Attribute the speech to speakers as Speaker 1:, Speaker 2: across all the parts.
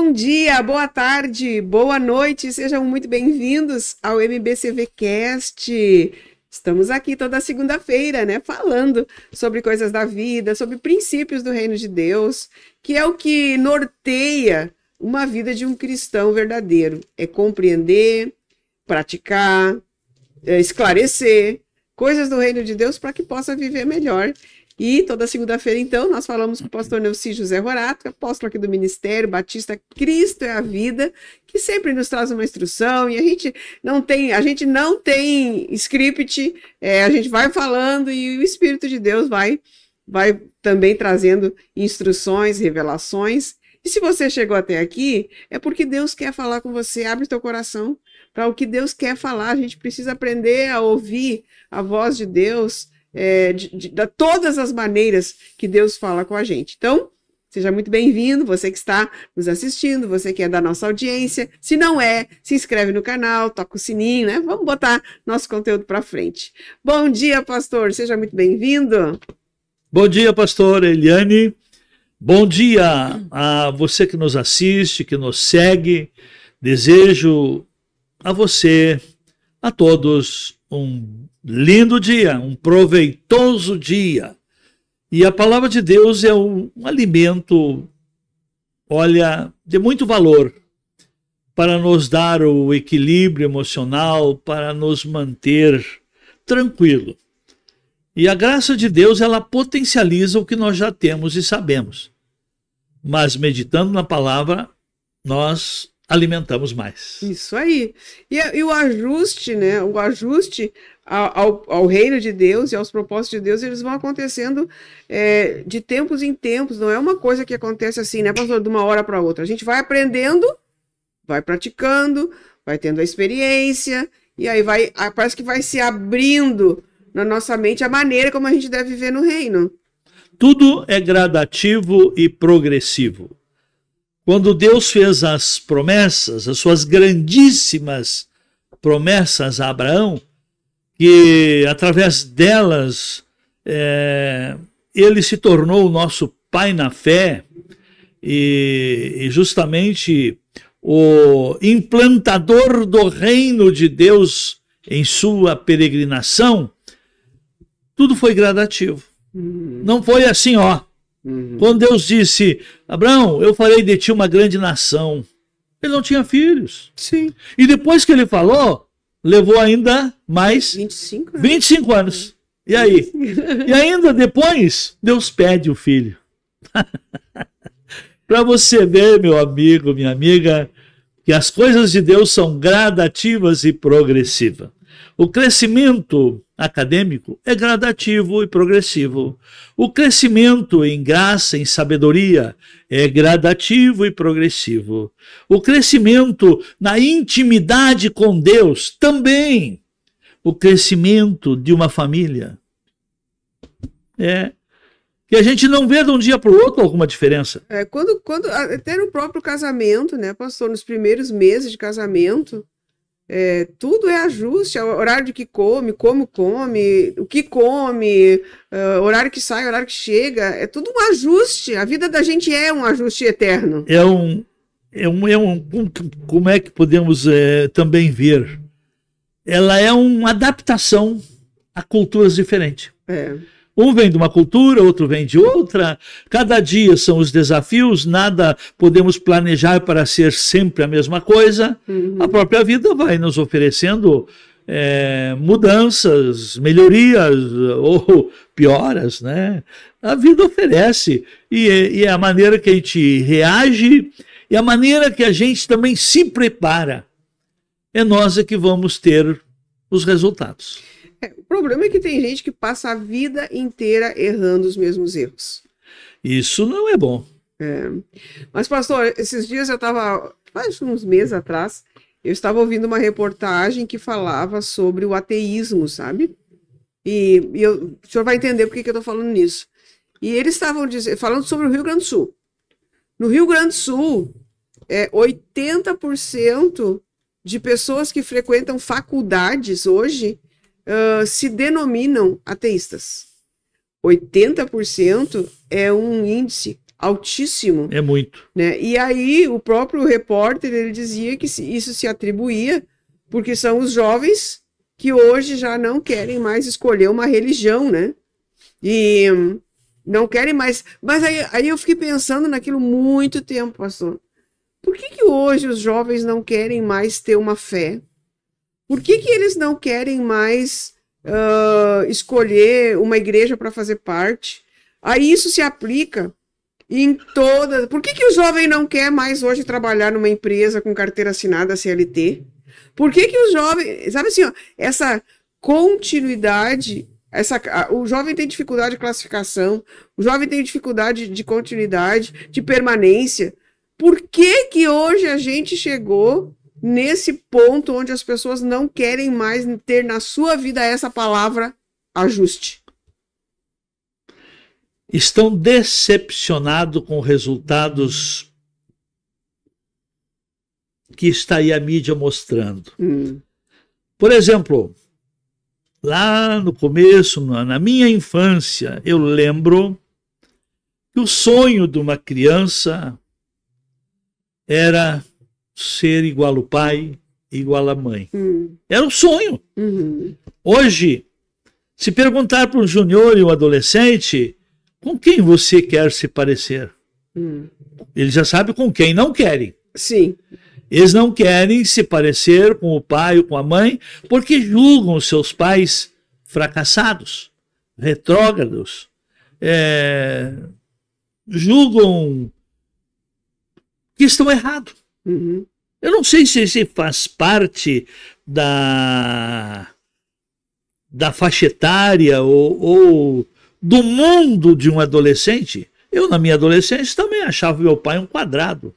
Speaker 1: Bom dia, boa tarde, boa noite, sejam muito bem-vindos ao MBCV Cast. Estamos aqui toda segunda-feira, né, falando sobre coisas da vida, sobre princípios do reino de Deus, que é o que norteia uma vida de um cristão verdadeiro. É compreender, praticar, esclarecer coisas do reino de Deus para que possa viver melhor. E toda segunda-feira, então, nós falamos com o pastor Neuci José Rorato, apóstolo aqui do Ministério Batista Cristo é a Vida, que sempre nos traz uma instrução, e a gente não tem script, a gente vai falando e o Espírito de Deus vai também trazendo instruções, revelações. E se você chegou até aqui, é porque Deus quer falar com você. Abre teu coração para o que Deus quer falar. A gente precisa aprender a ouvir a voz de Deus, de todas as maneiras que Deus fala com a gente. Então, seja muito bem-vindo, você que está nos assistindo, você que é da nossa audiência. Se não é, se inscreve no canal, toca o sininho, né? Vamos botar nosso conteúdo para frente. Bom dia, pastor, seja muito bem-vindo.
Speaker 2: Bom dia, pastor Eliane. Bom dia a você que nos assiste, que nos segue. Desejo a você, a todos, um lindo dia, um proveitoso dia. E a palavra de Deus é um alimento, olha, de muito valor para nos dar o equilíbrio emocional, para nos manter tranquilo. E a graça de Deus, ela potencializa o que nós já temos e sabemos. Mas meditando na palavra, nós alimentamos mais.
Speaker 1: Isso aí. E o ajuste, né? O ajuste ao reino de Deus e aos propósitos de Deus, eles vão acontecendo de tempos em tempos. Não é uma coisa que acontece assim, né, pastor, de uma hora para outra. A gente vai aprendendo, vai praticando, vai tendo a experiência, e aí parece que vai se abrindo na nossa mente a maneira como a gente deve viver no reino.
Speaker 2: Tudo é gradativo e progressivo. Quando Deus fez as promessas, as suas grandíssimas promessas a Abraão, que através delas ele se tornou o nosso pai na fé e justamente o implantador do reino de Deus em sua peregrinação, tudo foi gradativo. Não foi assim, ó. Quando Deus disse, Abraão, eu farei de ti uma grande nação, ele não tinha filhos.
Speaker 1: Sim.
Speaker 2: E depois que ele falou, levou ainda mais 25 anos. E aí? E ainda depois, Deus pede o filho. Para você ver, meu amigo, minha amiga, que as coisas de Deus são gradativas e progressivas. O crescimento acadêmico é gradativo e progressivo. O crescimento em graça, em sabedoria, é gradativo e progressivo. O crescimento na intimidade com Deus também. O crescimento de uma família que a gente não vê de um dia para o outro alguma diferença.
Speaker 1: Quando até no próprio casamento, né, pastor, nos primeiros meses de casamento, tudo é ajuste, horário de que come, como come, o que come, horário que sai, horário que chega, é tudo um ajuste. A vida da gente é um ajuste eterno.
Speaker 2: Como é que podemos também ver? Ela é uma adaptação a culturas diferentes. Um vem de uma cultura, outro vem de outra. Cada dia são os desafios, nada podemos planejar para ser sempre a mesma coisa. A própria vida vai nos oferecendo mudanças, melhorias ou pioras, né? A vida oferece e é a maneira que a gente reage e a maneira que a gente também se prepara. É nós que vamos ter os resultados.
Speaker 1: O problema é que tem gente que passa a vida inteira errando os mesmos erros.
Speaker 2: Isso não é bom.
Speaker 1: Mas, pastor, esses dias faz uns meses atrás, eu estava ouvindo uma reportagem que falava sobre o ateísmo, sabe? E o senhor vai entender por que eu estou falando nisso. E eles estavam falando sobre o Rio Grande do Sul. No Rio Grande do Sul, 80% de pessoas que frequentam faculdades hoje se denominam ateístas. 80% é um índice altíssimo.
Speaker 2: É muito.
Speaker 1: Né? E aí o próprio repórter ele dizia que isso se atribuía porque são os jovens que hoje já não querem mais escolher uma religião, né? E não querem mais... Mas aí eu fiquei pensando naquilo muito tempo, pastor. Por que hoje os jovens não querem mais ter uma fé? Por que eles não querem mais escolher uma igreja para fazer parte? Aí isso se aplica em toda... Por que o jovem não quer mais hoje trabalhar numa empresa com carteira assinada CLT? Por que os jovens... Sabe assim, ó, essa continuidade... o jovem tem dificuldade de classificação, o jovem tem dificuldade de continuidade, de permanência. Por que hoje a gente chegou nesse ponto onde as pessoas não querem mais ter na sua vida essa palavra ajuste?
Speaker 2: Estão decepcionados com resultados que está aí a mídia mostrando. Por exemplo, lá no começo, na minha infância, eu lembro que o sonho de uma criança era ser igual ao pai, igual à mãe. Era um sonho. Hoje, se perguntar para um junior e um adolescente com quem você quer se parecer, ele já sabe com quem não querem.
Speaker 1: Sim.
Speaker 2: Eles não querem se parecer com o pai ou com a mãe porque julgam os seus pais fracassados, retrógrados, julgam que estão errados. Eu não sei se isso faz parte da faixa etária ou do mundo de um adolescente. Eu, na minha adolescência, também achava meu pai um quadrado.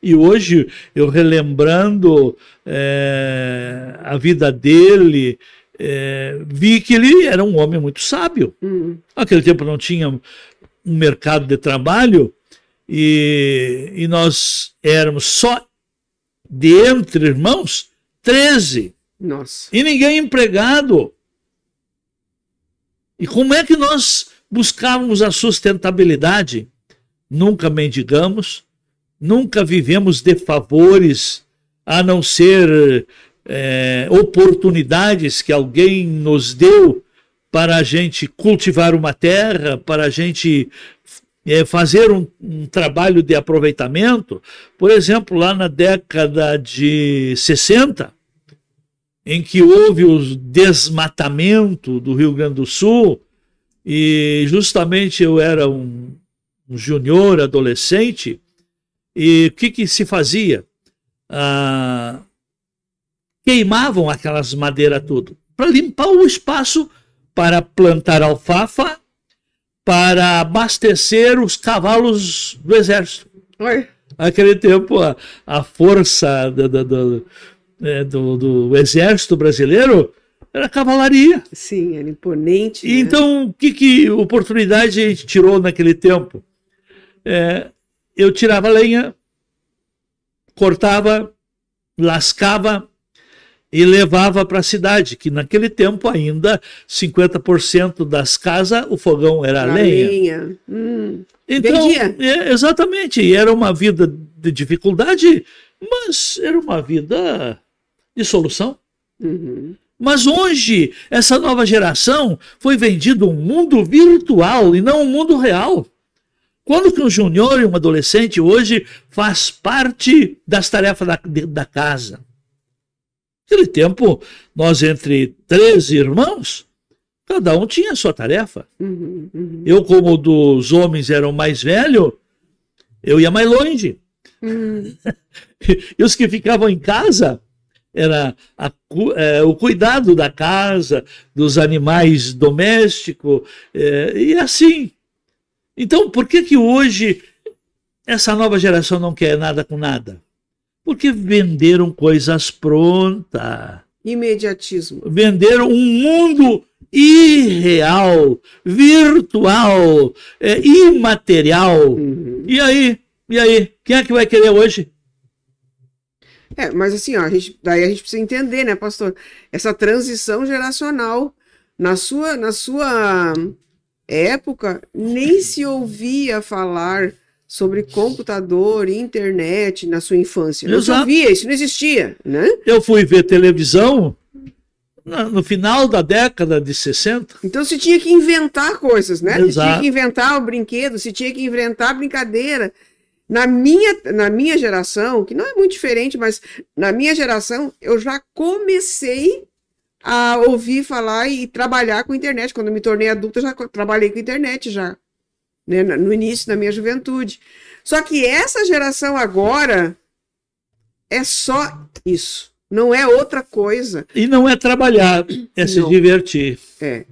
Speaker 2: E hoje, eu relembrando a vida dele, vi que ele era um homem muito sábio. Naquele tempo não tinha um mercado de trabalho e nós éramos só, de entre irmãos, 13.
Speaker 1: Nossa.
Speaker 2: E ninguém empregado. E como é que nós buscávamos a sustentabilidade? Nunca mendigamos, nunca vivemos de favores, a não ser oportunidades que alguém nos deu para a gente cultivar uma terra, para a gente fazer um trabalho de aproveitamento. Por exemplo, lá na década de 60, em que houve o desmatamento do Rio Grande do Sul, e justamente eu era um junior, adolescente, e o que se fazia? Queimavam aquelas madeiras tudo, para limpar o espaço, para plantar alfafa, para abastecer os cavalos do exército. Naquele tempo, a força do exército brasileiro era a cavalaria.
Speaker 1: Sim, era imponente.
Speaker 2: E então, que oportunidade a gente tirou naquele tempo? Eu tirava lenha, cortava, lascava e levava para a cidade, que naquele tempo ainda 50% das casas o fogão era a lenha. Então,
Speaker 1: vendia.
Speaker 2: Exatamente, e era uma vida de dificuldade, mas era uma vida de solução. Mas hoje, essa nova geração foi vendido um mundo virtual e não um mundo real. Quando que um junior e um adolescente hoje faz parte das tarefas da casa? Naquele tempo, nós entre 13 irmãos, cada um tinha a sua tarefa. Eu, como dos homens era o mais velho, eu ia mais longe. E os que ficavam em casa, era o cuidado da casa, dos animais domésticos, e assim. Então, por que hoje essa nova geração não quer nada com nada? Porque venderam coisas prontas.
Speaker 1: Imediatismo.
Speaker 2: Venderam um mundo irreal, virtual, imaterial. E aí? Quem é que vai querer hoje?
Speaker 1: Mas assim, ó, daí a gente precisa entender, né, pastor? Essa transição geracional na sua época, nem se ouvia falar sobre computador e internet na sua infância. Não se ouvia, isso não existia, né?
Speaker 2: Eu fui ver televisão no final da década de 60.
Speaker 1: Então se tinha que inventar coisas, né?
Speaker 2: Exato.
Speaker 1: Se tinha que inventar o brinquedo, se tinha que inventar a brincadeira. Na minha geração, que não é muito diferente, mas na minha geração, eu já comecei a ouvir falar e trabalhar com internet. Quando eu me tornei adulta, eu já trabalhei com internet já, né? No início da minha juventude. Só que essa geração agora é só isso. Não é outra coisa.
Speaker 2: E não é trabalhar, é se divertir.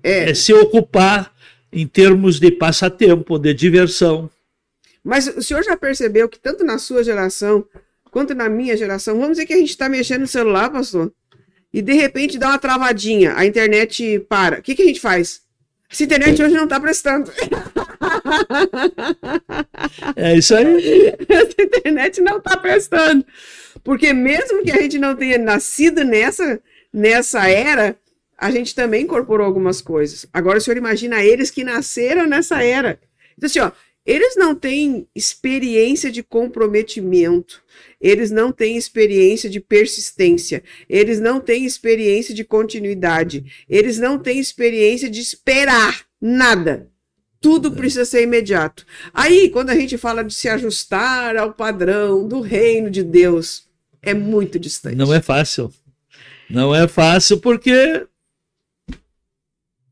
Speaker 1: É
Speaker 2: se ocupar em termos de passatempo, de diversão.
Speaker 1: Mas o senhor já percebeu que tanto na sua geração quanto na minha geração, vamos dizer que a gente está mexendo no celular, pastor, e de repente dá uma travadinha, a internet para. O que a gente faz? Essa internet hoje não está prestando.
Speaker 2: É isso aí.
Speaker 1: Essa internet não está prestando. Porque mesmo que a gente não tenha nascido nessa era, a gente também incorporou algumas coisas. Agora o senhor imagina eles que nasceram nessa era. Então assim, ó, eles não têm experiência de comprometimento, eles não têm experiência de persistência, eles não têm experiência de continuidade, eles não têm experiência de esperar nada. Tudo precisa ser imediato. Aí, quando a gente fala de se ajustar ao padrão do reino de Deus, é muito distante.
Speaker 2: Não é fácil. Não é fácil porque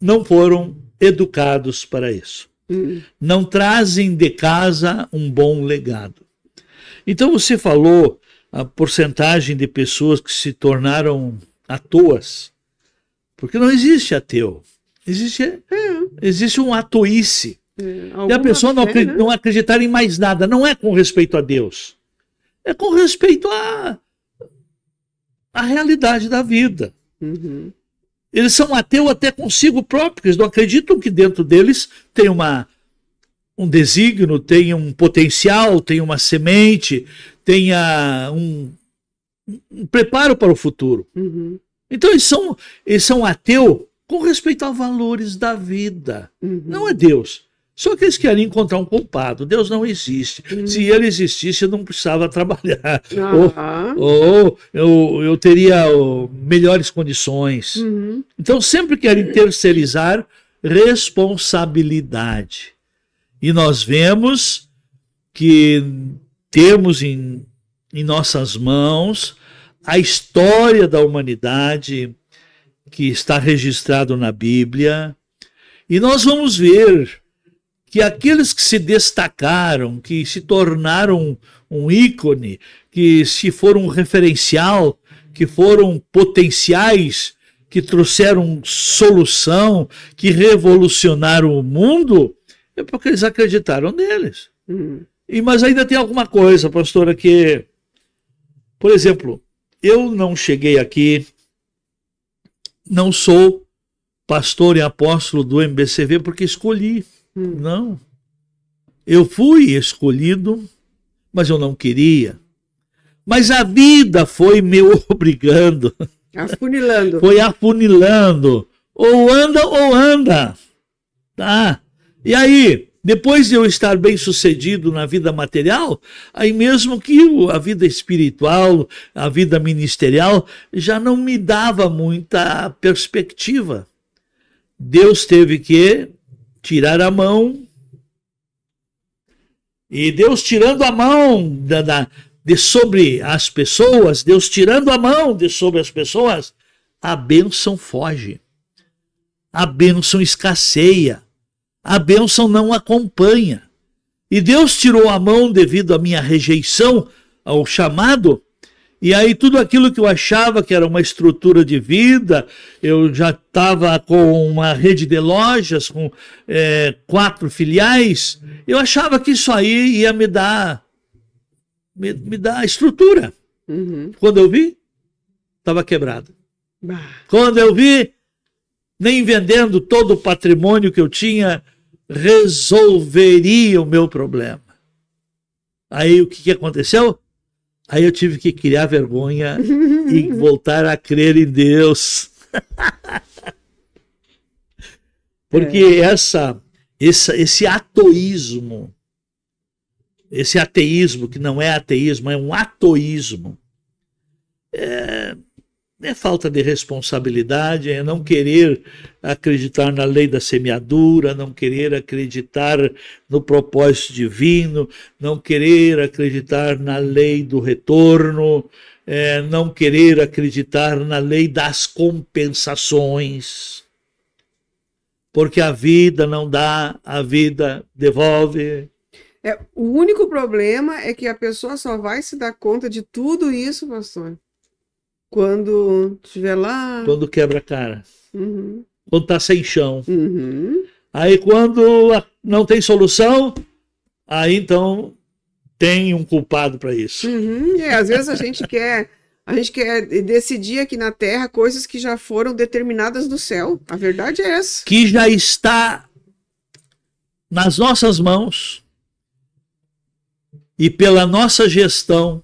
Speaker 2: não foram educados para isso. Não trazem de casa um bom legado. Então você falou a porcentagem de pessoas que se tornaram atôas, porque não existe ateu, existe um atoice. E a pessoa não acreditar em mais nada, não é com respeito a Deus, é com respeito à realidade da vida. Eles são ateus até consigo próprios, eles não acreditam que dentro deles tem um desígnio, tem um potencial, tem uma semente, tenha um preparo para o futuro. Então eles são ateus com respeito aos valores da vida. Não é Deus. Só que eles querem encontrar um culpado. Deus não existe. Se ele existisse, eu não precisava trabalhar. Ou eu teria melhores condições. Então sempre querem terceirizar responsabilidade. E nós vemos que temos em nossas mãos a história da humanidade que está registrado na Bíblia. E nós vamos ver que aqueles que se destacaram, que se tornaram um ícone, que se foram um referencial, que foram potenciais, que trouxeram solução, que revolucionaram o mundo, é porque eles acreditaram neles. Mas ainda tem alguma coisa, pastora, que, por exemplo, eu não cheguei aqui, não sou pastor e apóstolo do MBCV porque escolhi. Não. Eu fui escolhido, mas eu não queria. Mas a vida foi me obrigando.
Speaker 1: Afunilando.
Speaker 2: Foi afunilando. Ou anda. Tá? E aí, depois de eu estar bem sucedido na vida material, aí mesmo que a vida espiritual, a vida ministerial, já não me dava muita perspectiva. Deus teve que tirar a mão, e Deus tirando a mão de sobre as pessoas, Deus tirando a mão de sobre as pessoas, a bênção foge, a bênção escasseia, a bênção não acompanha. E Deus tirou a mão devido à minha rejeição ao chamado. E aí tudo aquilo que eu achava que era uma estrutura de vida, eu já estava com uma rede de lojas, com 4 filiais, eu achava que isso aí ia me dar estrutura. Quando eu vi, estava quebrado. Quando eu vi, nem vendendo todo o patrimônio que eu tinha, resolveria o meu problema. Aí o que aconteceu? Aí eu tive que criar vergonha e voltar a crer em Deus. Porque esse atoísmo, esse ateísmo, que não é ateísmo, é um atoísmo, é falta de responsabilidade, é não querer acreditar na lei da semeadura, não querer acreditar no propósito divino, não querer acreditar na lei do retorno, não querer acreditar na lei das compensações. Porque a vida não dá, a vida devolve.
Speaker 1: O único problema é que a pessoa só vai se dar conta de tudo isso, pastor, quando estiver lá.
Speaker 2: Quando quebra a cara.
Speaker 1: Uhum.
Speaker 2: Quando está sem chão.
Speaker 1: Uhum.
Speaker 2: Aí quando não tem solução, aí então tem um culpado para isso.
Speaker 1: Uhum. Às vezes a gente quer decidir aqui na Terra coisas que já foram determinadas do céu. A verdade é essa.
Speaker 2: Que já está nas nossas mãos e pela nossa gestão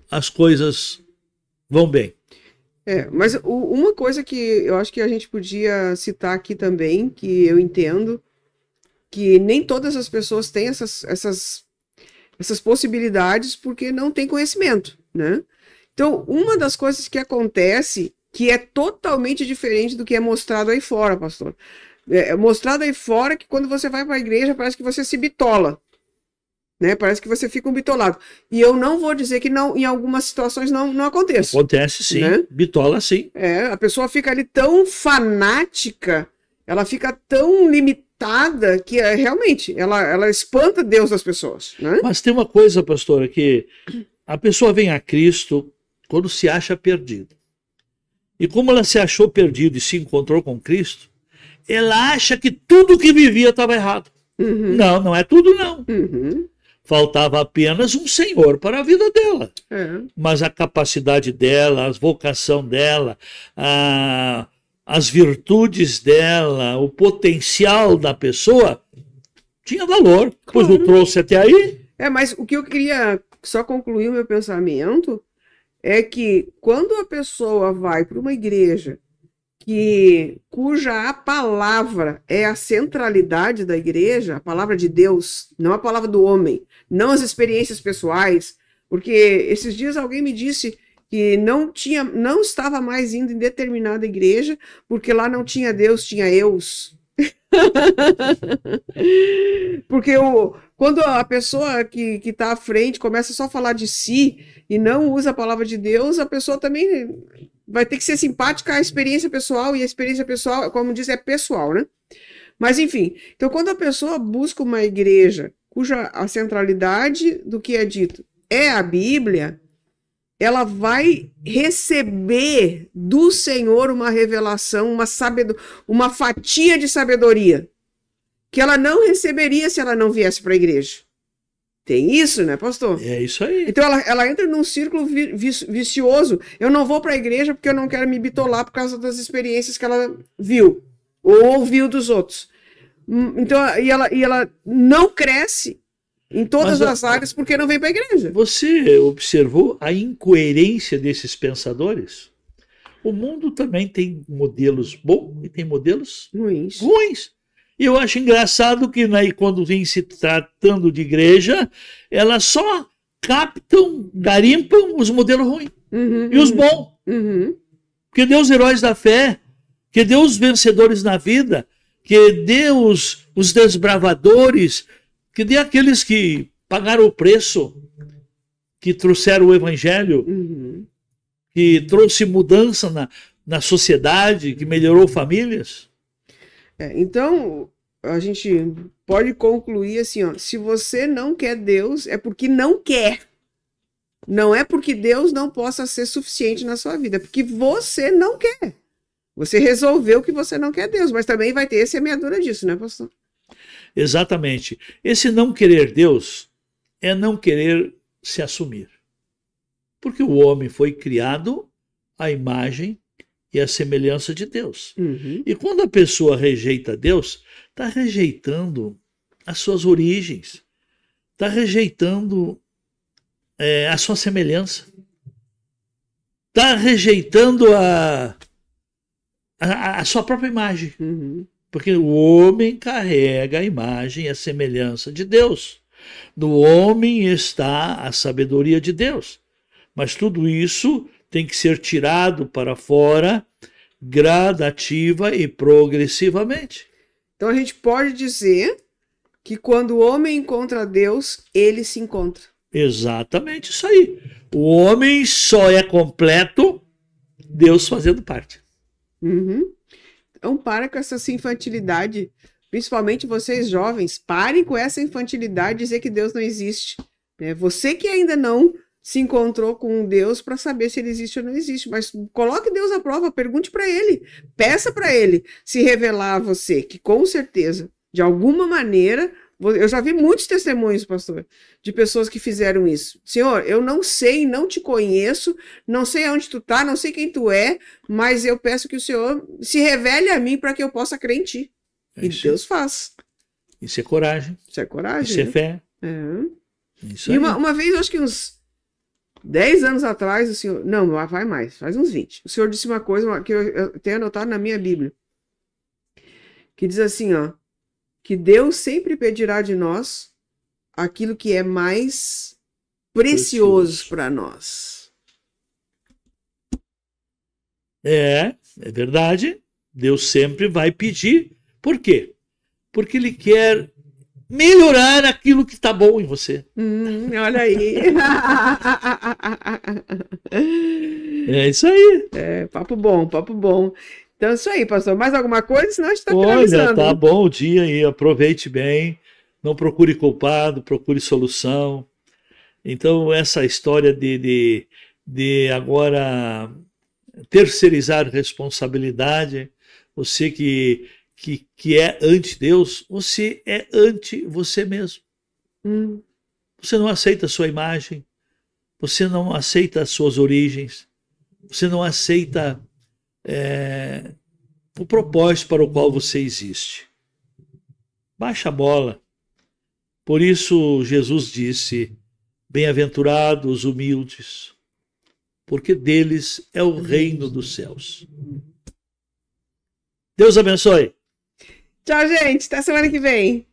Speaker 2: as coisas vão bem.
Speaker 1: Mas uma coisa que eu acho que a gente podia citar aqui também, que eu entendo, que nem todas as pessoas têm essas possibilidades porque não tem conhecimento, né? Então, uma das coisas que acontece, que é totalmente diferente do que é mostrado aí fora, pastor. É mostrado aí fora que quando você vai para a igreja parece que você se bitola. Né? Parece que você fica um bitolado. E eu não vou dizer que não, em algumas situações não aconteça.
Speaker 2: Acontece sim, né? Bitola sim.
Speaker 1: A pessoa fica ali tão fanática, ela fica tão limitada que realmente ela espanta Deus das pessoas. Né?
Speaker 2: Mas tem uma coisa, pastora, que a pessoa vem a Cristo quando se acha perdido. E como ela se achou perdida e se encontrou com Cristo, ela acha que tudo que vivia estava errado.
Speaker 1: Uhum.
Speaker 2: Não é tudo não.
Speaker 1: Uhum.
Speaker 2: Faltava apenas um Senhor para a vida dela. Mas a capacidade dela, a vocação dela, as virtudes dela, o potencial da pessoa tinha valor. Pois o trouxe até aí.
Speaker 1: Mas o que eu queria só concluir o meu pensamento é que quando a pessoa vai para uma igreja cuja a palavra é a centralidade da igreja, a palavra de Deus, não a palavra do homem, não as experiências pessoais, porque esses dias alguém me disse que não estava mais indo em determinada igreja, porque lá não tinha Deus, tinha eus. Porque quando a pessoa que está à frente começa só a falar de si e não usa a palavra de Deus, a pessoa também vai ter que ser simpática à experiência pessoal, e a experiência pessoal, como diz, é pessoal, né? Mas enfim, então quando a pessoa busca uma igreja cuja a centralidade do que é dito é a Bíblia, ela vai receber do Senhor uma revelação, uma fatia de sabedoria, que ela não receberia se ela não viesse para a igreja. Tem isso, né, pastor?
Speaker 2: É isso aí.
Speaker 1: Então ela entra num círculo vicioso. Eu não vou para a igreja porque eu não quero me bitolar por causa das experiências que ela viu ou ouviu dos outros. Então, e ela não cresce em todas as áreas porque não vem para a igreja.
Speaker 2: Você observou a incoerência desses pensadores? O mundo também tem modelos bons e tem modelos ruins. E eu acho engraçado que quando vem se tratando de igreja, elas só garimpam os modelos ruins. E os bons. Que dê os heróis da fé, que dê os vencedores na vida, que dê os desbravadores, que dê aqueles que pagaram o preço, que trouxeram o evangelho, que trouxe mudança na sociedade, que melhorou famílias.
Speaker 1: Então, a gente pode concluir assim, se você não quer Deus, é porque não quer. Não é porque Deus não possa ser suficiente na sua vida, é porque você não quer. Você resolveu que você não quer Deus, mas também vai ter a semeadura disso, né, pastor?
Speaker 2: Exatamente. Esse não querer Deus é não querer se assumir. Porque o homem foi criado à imagem e a semelhança de Deus. E quando a pessoa rejeita Deus, está rejeitando as suas origens, está rejeitando a sua semelhança, está rejeitando a sua própria imagem. Porque o homem carrega a imagem e a semelhança de Deus. No homem está a sabedoria de Deus. Mas tudo isso tem que ser tirado para fora gradativa e progressivamente.
Speaker 1: Então a gente pode dizer que quando o homem encontra Deus, ele se encontra.
Speaker 2: Exatamente isso aí. O homem só é completo Deus fazendo parte.
Speaker 1: Uhum. Então para com essa infantilidade, principalmente vocês jovens, parem com essa infantilidade de dizer que Deus não existe. Você que ainda não se encontrou com Deus para saber se ele existe ou não existe, mas coloque Deus à prova, pergunte para ele, peça para ele se revelar a você, que com certeza, de alguma maneira, eu já vi muitos testemunhos, pastor, de pessoas que fizeram isso. Senhor, eu não sei, não te conheço, não sei onde tu tá, não sei quem tu é, mas eu peço que o Senhor se revele a mim para que eu possa crer em ti. E Deus faz.
Speaker 2: Isso é coragem.
Speaker 1: Isso é coragem.
Speaker 2: Isso é fé.
Speaker 1: Isso e uma vez, acho que uns 10 anos atrás, o senhor... Não, vai mais, faz uns 20. O senhor disse uma coisa que eu tenho anotado na minha Bíblia. Que diz assim, ó. Que Deus sempre pedirá de nós aquilo que é mais precioso para nós.
Speaker 2: É verdade. Deus sempre vai pedir. Por quê? Porque Ele quer melhorar aquilo que está bom em você.
Speaker 1: Olha aí.
Speaker 2: É isso aí.
Speaker 1: Papo bom, papo bom. Então é isso aí, pastor. Mais alguma coisa? Senão a gente está
Speaker 2: finalizando. Olha, tá bom o dia aí. Aproveite bem. Não procure culpado, procure solução. Então, essa história de agora terceirizar responsabilidade, você que é anti-Deus, você é anti você mesmo. Você não aceita a sua imagem, você não aceita as suas origens, você não aceita o propósito para o qual você existe. Baixa a bola. Por isso Jesus disse, bem-aventurados os humildes, porque deles é o reino dos céus. Deus abençoe.
Speaker 1: Tchau, gente. Até semana que vem.